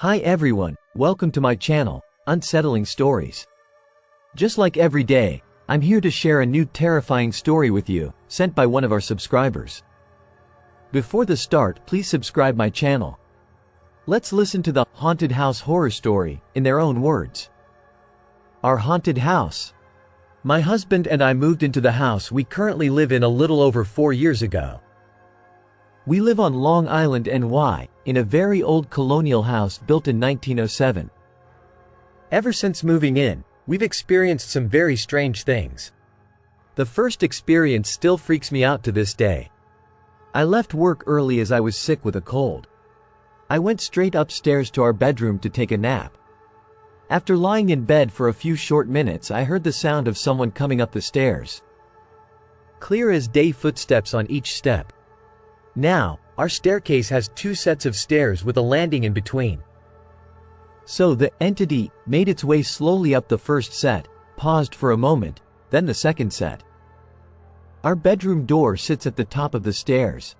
Hi everyone, welcome to my channel, Unsettling Stories. Just like every day, I'm here to share a new terrifying story with you, sent by one of our subscribers. Before the start, please subscribe my channel. Let's listen to the haunted house horror story, in their own words. Our haunted house. My husband and I moved into the house we currently live in a little over 4 years ago. We live on Long Island, NY, in a very old colonial house built in 1907. Ever since moving in, we've experienced some very strange things. The first experience still freaks me out to this day. I left work early as I was sick with a cold. I went straight upstairs to our bedroom to take a nap. After lying in bed for a few short minutes, I heard the sound of someone coming up the stairs. Clear as day footsteps on each step. Now, our staircase has 2 sets of stairs with a landing in between. So the entity made its way slowly up the first set, paused for a moment, then the second set. Our bedroom door sits at the top of the stairs.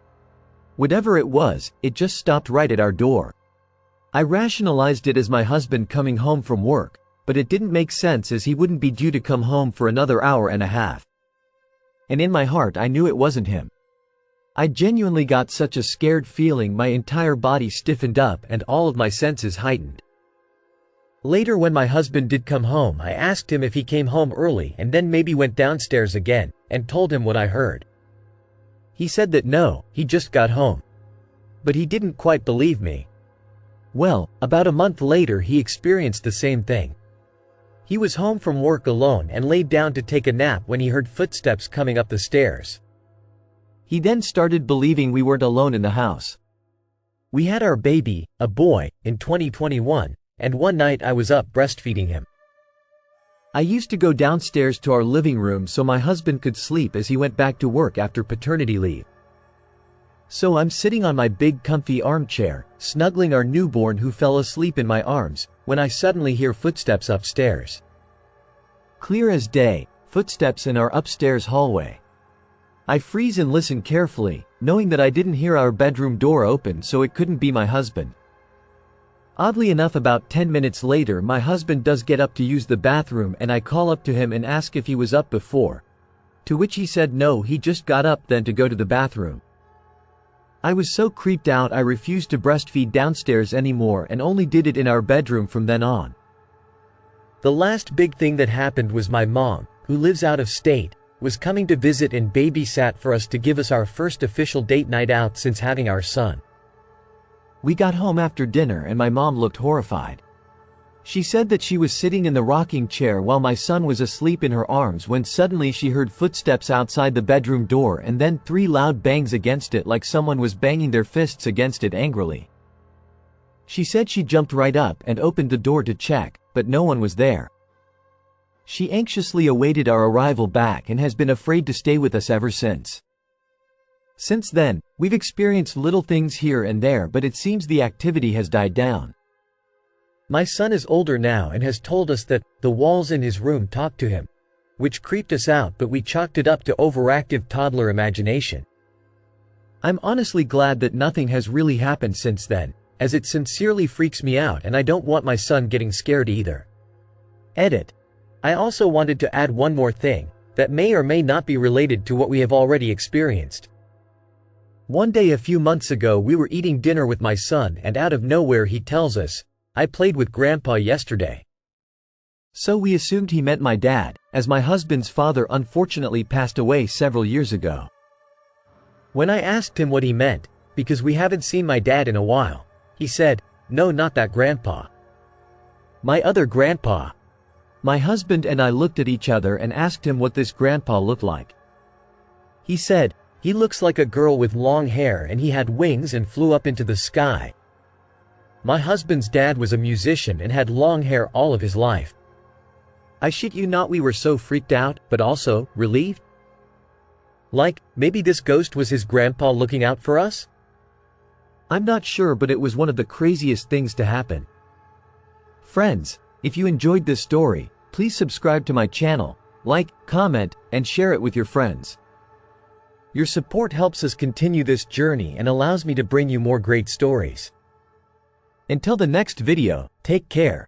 Whatever it was, it just stopped right at our door. I rationalized it as my husband coming home from work, but it didn't make sense as he wouldn't be due to come home for another hour and a half. And in my heart I knew it wasn't him. I genuinely got such a scared feeling, my entire body stiffened up and all of my senses heightened. Later, when my husband did come home, I asked him if he came home early and then maybe went downstairs again, and told him what I heard. He said that no, he just got home. But he didn't quite believe me. Well, about a month later he experienced the same thing. He was home from work alone and laid down to take a nap when he heard footsteps coming up the stairs. He then started believing we weren't alone in the house. We had our baby, a boy, in 2021, and one night I was up breastfeeding him. I used to go downstairs to our living room so my husband could sleep as he went back to work after paternity leave. So I'm sitting on my big comfy armchair, snuggling our newborn who fell asleep in my arms, when I suddenly hear footsteps upstairs. Clear as day, footsteps in our upstairs hallway. I freeze and listen carefully, knowing that I didn't hear our bedroom door open, so it couldn't be my husband. Oddly enough, about 10 minutes later my husband does get up to use the bathroom and I call up to him and ask if he was up before. To which he said no, he just got up then to go to the bathroom. I was so creeped out I refused to breastfeed downstairs anymore and only did it in our bedroom from then on. The last big thing that happened was my mom, who lives out of state, was coming to visit and babysat for us to give us our first official date night out since having our son. We got home after dinner and my mom looked horrified. She said that she was sitting in the rocking chair while my son was asleep in her arms when suddenly she heard footsteps outside the bedroom door and then 3 loud bangs against it, like someone was banging their fists against it angrily. She said she jumped right up and opened the door to check, but no one was there. She anxiously awaited our arrival back and has been afraid to stay with us ever since. Since then, we've experienced little things here and there, but it seems the activity has died down. My son is older now and has told us that the walls in his room talk to him, which creeped us out, but we chalked it up to overactive toddler imagination. I'm honestly glad that nothing has really happened since then, as it sincerely freaks me out and I don't want my son getting scared either. Edit. I also wanted to add one more thing, that may or may not be related to what we have already experienced. One day a few months ago we were eating dinner with my son and out of nowhere he tells us, "I played with Grandpa yesterday." So we assumed he meant my dad, as my husband's father unfortunately passed away several years ago. When I asked him what he meant, because we haven't seen my dad in a while, he said, "No, not that grandpa. My other grandpa." My husband and I looked at each other and asked him what this grandpa looked like. He said, "He looks like a girl with long hair and he had wings and flew up into the sky." My husband's dad was a musician and had long hair all of his life. I shit you not, we were so freaked out, but also relieved. Like, maybe this ghost was his grandpa looking out for us? I'm not sure, but it was one of the craziest things to happen. Friends, if you enjoyed this story, please subscribe to my channel, like, comment, and share it with your friends. Your support helps us continue this journey and allows me to bring you more great stories. Until the next video, take care.